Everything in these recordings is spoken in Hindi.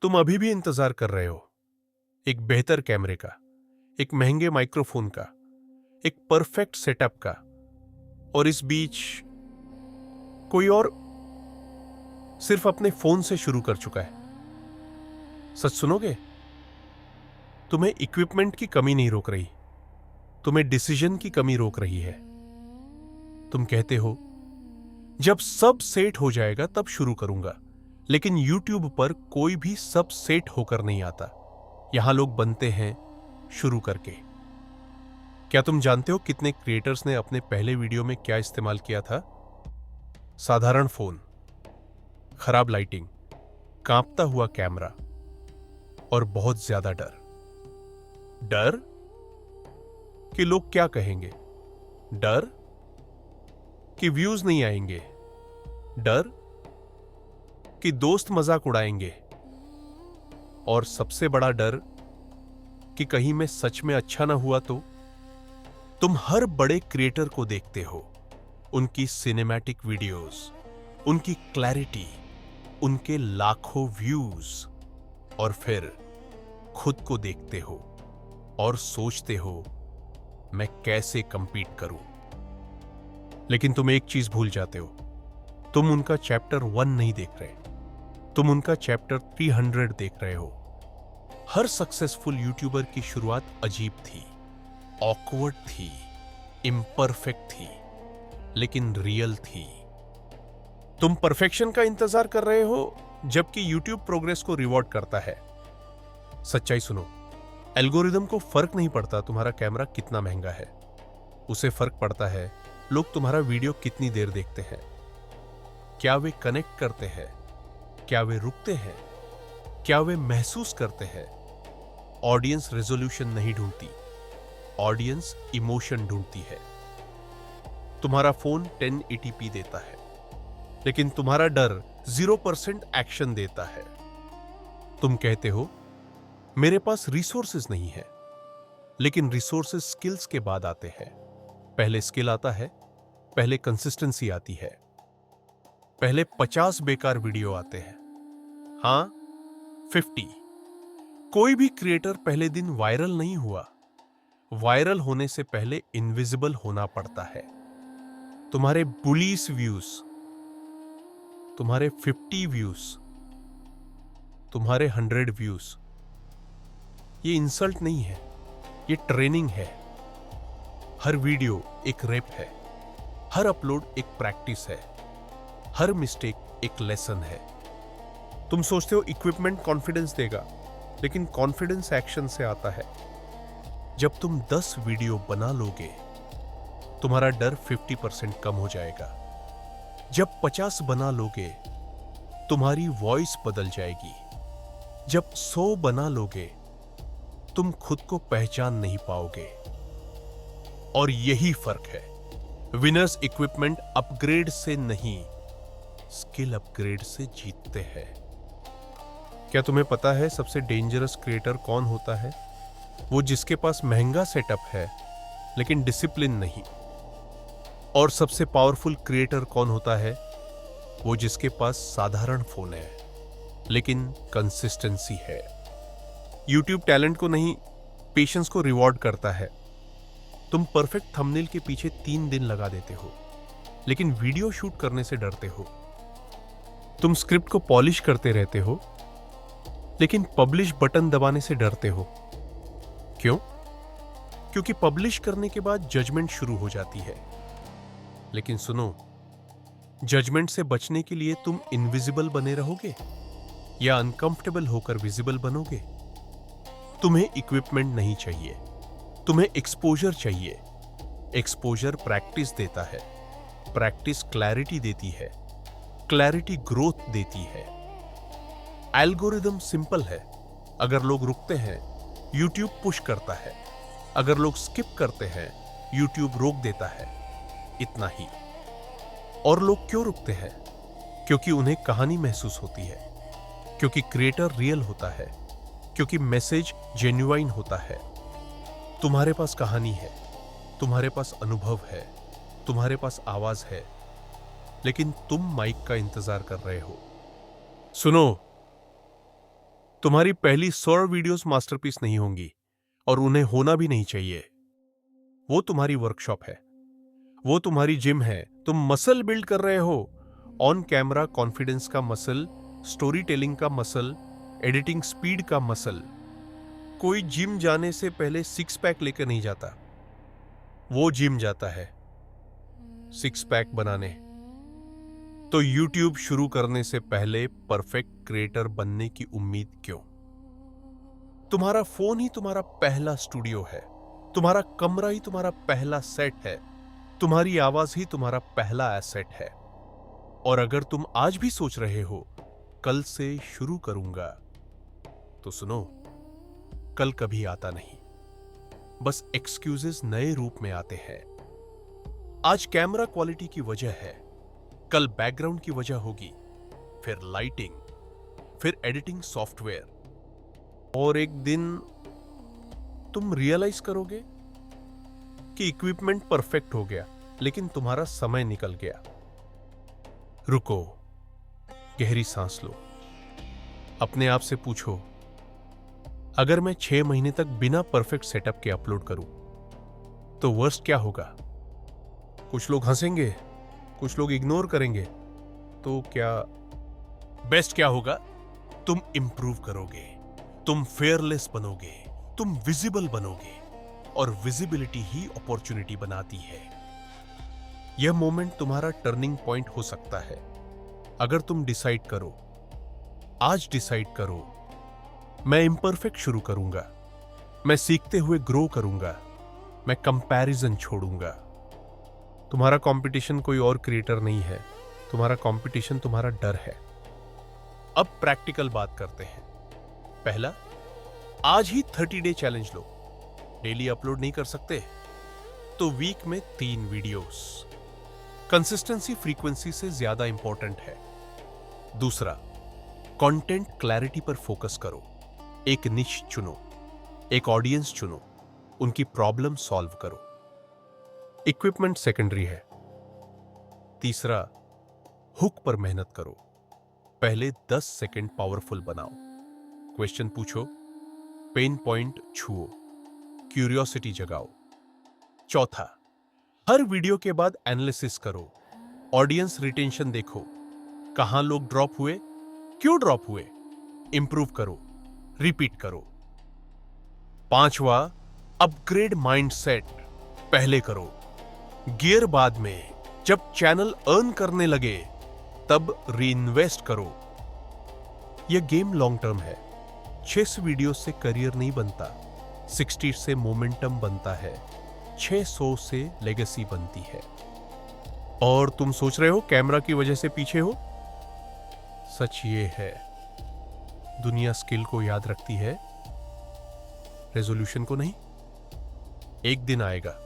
तुम अभी भी इंतजार कर रहे हो एक बेहतर कैमरे का, एक महंगे माइक्रोफोन का, एक परफेक्ट सेटअप का, और इस बीच कोई और सिर्फ अपने फोन से शुरू कर चुका है। सच सुनोगे, तुम्हें इक्विपमेंट की कमी नहीं रोक रही, तुम्हें डिसीजन की कमी रोक रही है। तुम कहते हो जब सब सेट हो जाएगा तब शुरू करूंगा, लेकिन YouTube पर कोई भी सब सेट होकर नहीं आता। यहां लोग बनते हैं शुरू करके। क्या तुम जानते हो कितने क्रिएटर्स ने अपने पहले वीडियो में क्या इस्तेमाल किया था? साधारण फोन, खराब लाइटिंग, कांपता हुआ कैमरा और बहुत ज्यादा डर। डर कि लोग क्या कहेंगे, डर कि व्यूज नहीं आएंगे, डर कि दोस्त मजाक उड़ाएंगे, और सबसे बड़ा डर कि कहीं मैं सच में अच्छा ना हुआ तो। तुम हर बड़े क्रिएटर को देखते हो, उनकी सिनेमैटिक वीडियोस, उनकी क्लैरिटी, उनके लाखों व्यूज, और फिर खुद को देखते हो और सोचते हो मैं कैसे कंपीट करूं। लेकिन तुम एक चीज भूल जाते हो, तुम उनका चैप्टर 1 नहीं देख रहे, तुम उनका चैप्टर 300 देख रहे हो। हर सक्सेसफुल यूट्यूबर की शुरुआत अजीब थी, ऑकवर्ड थी, इम्परफेक्ट थी, लेकिन रियल थी। तुम परफेक्शन का इंतजार कर रहे हो जबकि YouTube प्रोग्रेस को रिवॉर्ड करता है। सच्चाई सुनो, एल्गोरिदम को फर्क नहीं पड़ता तुम्हारा कैमरा कितना महंगा है, उसे फर्क पड़ता है लोग तुम्हारा वीडियो कितनी देर देखते हैं। क्या वे कनेक्ट करते हैं, क्या वे रुकते हैं, क्या वे महसूस करते हैं। ऑडियंस रेजोल्यूशन नहीं ढूंढती, ऑडियंस इमोशन ढूंढती है। तुम्हारा फोन 1080p देता है, लेकिन तुम्हारा डर 0% एक्शन देता है। तुम कहते हो मेरे पास रिसोर्सेज नहीं है, लेकिन रिसोर्सेज स्किल्स के बाद आते हैं। पहले स्किल आता है, पहले कंसिस्टेंसी आती है, पहले 50 बेकार वीडियो आते हैं, हां 50। कोई भी क्रिएटर पहले दिन वायरल नहीं हुआ, वायरल होने से पहले इनविजिबल होना पड़ता है। तुम्हारे बुलीस व्यूज, तुम्हारे 50 व्यूज, तुम्हारे 100 व्यूज, ये इंसल्ट नहीं है, ये ट्रेनिंग है। हर वीडियो एक रेप है, हर अपलोड एक प्रैक्टिस है, हर मिस्टेक एक लेसन है। तुम सोचते हो इक्विपमेंट कॉन्फिडेंस देगा, लेकिन कॉन्फिडेंस एक्शन से आता है। जब तुम 10 वीडियो बना लोगे, तुम्हारा डर 50% कम हो जाएगा। जब 50 बना लोगे, तुम्हारी वॉइस बदल जाएगी। जब 100 बना लोगे, तुम खुद को पहचान नहीं पाओगे। और यही फर्क है, विनर्स इक्विपमेंट अपग्रेड से नहीं, स्किल अपग्रेड से जीतते हैं। क्या तुम्हें पता है सबसे डेंजरस क्रिएटर कौन होता है? वो जिसके पास महंगा सेटअप है लेकिन डिसिप्लिन नहीं। और सबसे पावरफुल क्रिएटर कौन होता है? वो जिसके पास साधारण फोन है लेकिन कंसिस्टेंसी है। YouTube टैलेंट को नहीं, पेशेंस को रिवॉर्ड करता है। तुम परफेक्ट थंबनेल के पीछे 3 दिन लगा देते हो, लेकिन वीडियो शूट करने से डरते हो। तुम स्क्रिप्ट को पॉलिश करते रहते हो, लेकिन पब्लिश बटन दबाने से डरते हो। क्यों? क्योंकि पब्लिश करने के बाद जजमेंट शुरू हो जाती है। लेकिन सुनो, जजमेंट से बचने के लिए तुम इनविजिबल बने रहोगे या अनकंफर्टेबल होकर विजिबल बनोगे? तुम्हें इक्विपमेंट नहीं चाहिए, तुम्हें एक्सपोजर चाहिए। एक्सपोजर प्रैक्टिस देता है, प्रैक्टिस क्लैरिटी देती है, क्लैरिटी ग्रोथ देती है। एल्गोरिदम सिंपल है, अगर लोग रुकते हैं YouTube पुश करता है, अगर लोग स्किप करते हैं YouTube रोक देता है, इतना ही। और लोग क्यों रुकते हैं? क्योंकि उन्हें कहानी महसूस होती है, क्योंकि क्रिएटर रियल होता है, क्योंकि मैसेज जेन्युइन होता है। तुम्हारे पास कहानी है, तुम्हारे पास अनुभव है, तुम्हारे पास आवाज है, लेकिन तुम माइक का इंतजार कर रहे हो। सुनो, तुम्हारी पहली 100 वीडियोस मास्टरपीस नहीं होंगी और उन्हें होना भी नहीं चाहिए। वो तुम्हारी वर्कशॉप है, वो तुम्हारी जिम है। तुम मसल बिल्ड कर रहे हो, ऑन कैमरा कॉन्फिडेंस का मसल, स्टोरी टेलिंग का मसल, एडिटिंग स्पीड का मसल। कोई जिम जाने से पहले 6 पैक लेकर नहीं जाता, वो जिम जाता है 6 पैक बनाने। तो YouTube शुरू करने से पहले परफेक्ट क्रिएटर बनने की उम्मीद क्यों? तुम्हारा फोन ही तुम्हारा पहला स्टूडियो है, तुम्हारा कमरा ही तुम्हारा पहला सेट है, तुम्हारी आवाज ही तुम्हारा पहला एसेट है। और अगर तुम आज भी सोच रहे हो कल से शुरू करूंगा, तो सुनो, कल कभी आता नहीं, बस एक्सक्यूजेस नए रूप में आते हैं। आज कैमरा क्वालिटी की वजह है, कल बैकग्राउंड की वजह होगी, फिर लाइटिंग, फिर एडिटिंग सॉफ्टवेयर, और एक दिन तुम रियलाइज करोगे कि इक्विपमेंट परफेक्ट हो गया, लेकिन तुम्हारा समय निकल गया। रुको, गहरी सांस लो, अपने आप से पूछो, अगर मैं 6 महीने तक बिना परफेक्ट सेटअप के अपलोड करूं, तो वर्स्ट क्या होगा? कुछ लोग हंसेंगे, कुछ लोग इग्नोर करेंगे, तो क्या बेस्ट क्या होगा? तुम इंप्रूव करोगे, तुम फेयरलेस बनोगे, तुम विजिबल बनोगे, और विजिबिलिटी ही अपॉर्चुनिटी बनाती है। यह मोमेंट तुम्हारा टर्निंग पॉइंट हो सकता है, अगर तुम डिसाइड करो, आज डिसाइड करो, मैं इम्परफेक्ट शुरू करूंगा, मैं सीखते हुए ग्रो करूंगा, मैं कंपैरिजन छोड़ूंगा। तुम्हारा कंपटीशन कोई और क्रिएटर नहीं है, तुम्हारा कंपटीशन तुम्हारा डर है। अब प्रैक्टिकल बात करते हैं। पहला, आज ही 30 डे चैलेंज लो। डेली अपलोड नहीं कर सकते तो वीक में 3 वीडियोस। कंसिस्टेंसी फ्रीक्वेंसी से ज्यादा इंपॉर्टेंट है। दूसरा, कंटेंट क्लैरिटी पर फोकस करो। एक निश चुनो, एक ऑडियंस चुनो, उनकी प्रॉब्लम सॉल्व करो। इक्विपमेंट सेकेंडरी है। तीसरा, हुक पर मेहनत करो। पहले 10 सेकंड पावरफुल बनाओ, क्वेश्चन पूछो, पेन पॉइंट छुओ, क्यूरियोसिटी जगाओ। चौथा, हर वीडियो के बाद एनालिसिस करो, ऑडियंस रिटेंशन देखो, कहां लोग ड्रॉप हुए, क्यों ड्रॉप हुए, इंप्रूव करो, रिपीट करो। पांचवा, अपग्रेड माइंडसेट पहले करो, गियर बाद में। जब चैनल अर्न करने लगे तब रीइन्वेस्ट करो। यह गेम लॉन्ग टर्म है। 6 वीडियो से करियर नहीं बनता, 60 से मोमेंटम बनता है, 600 से लेगेसी बनती है। और तुम सोच रहे हो कैमरा की वजह से पीछे हो? सच ये है, दुनिया स्किल को याद रखती है, रेजोल्यूशन को नहीं। एक दिन आएगा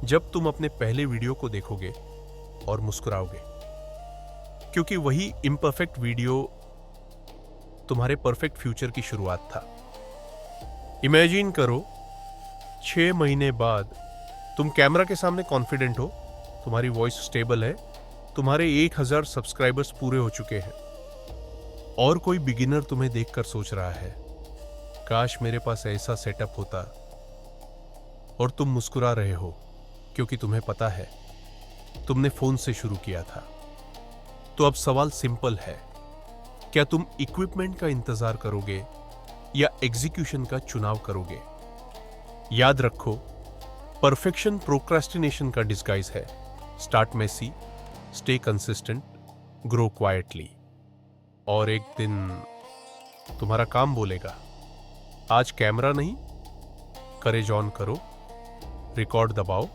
जब तुम अपने पहले वीडियो को देखोगे और मुस्कुराओगे, क्योंकि वही इम्परफेक्ट वीडियो तुम्हारे परफेक्ट फ्यूचर की शुरुआत था। इमेजिन करो, 6 महीने बाद तुम कैमरा के सामने कॉन्फिडेंट हो, तुम्हारी वॉइस स्टेबल है, तुम्हारे 1000 सब्सक्राइबर्स पूरे हो चुके हैं, और कोई बिगिनर तुम्हें देखकर सोच रहा है, काश मेरे पास ऐसा सेटअप होता। और तुम मुस्कुरा रहे हो क्योंकि तुम्हें पता है तुमने फोन से शुरू किया था। तो अब सवाल सिंपल है, क्या तुम इक्विपमेंट का इंतजार करोगे या एग्जीक्यूशन का चुनाव करोगे? याद रखो, परफेक्शन प्रोक्रास्टिनेशन का डिस्गाइज है। Start messy, stay consistent, grow quietly, और एक दिन तुम्हारा काम बोलेगा, आज कैमरा नहीं, करेज ऑन करो, रिकॉर्ड दबाओ,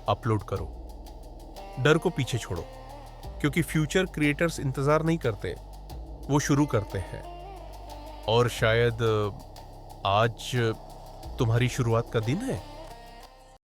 अपलोड करो। डर को पीछे छोड़ो, क्योंकि फ्यूचर क्रिएटर्स इंतजार नहीं करते, वो शुरू करते हैं। और शायद आज तुम्हारी शुरुआत का दिन है।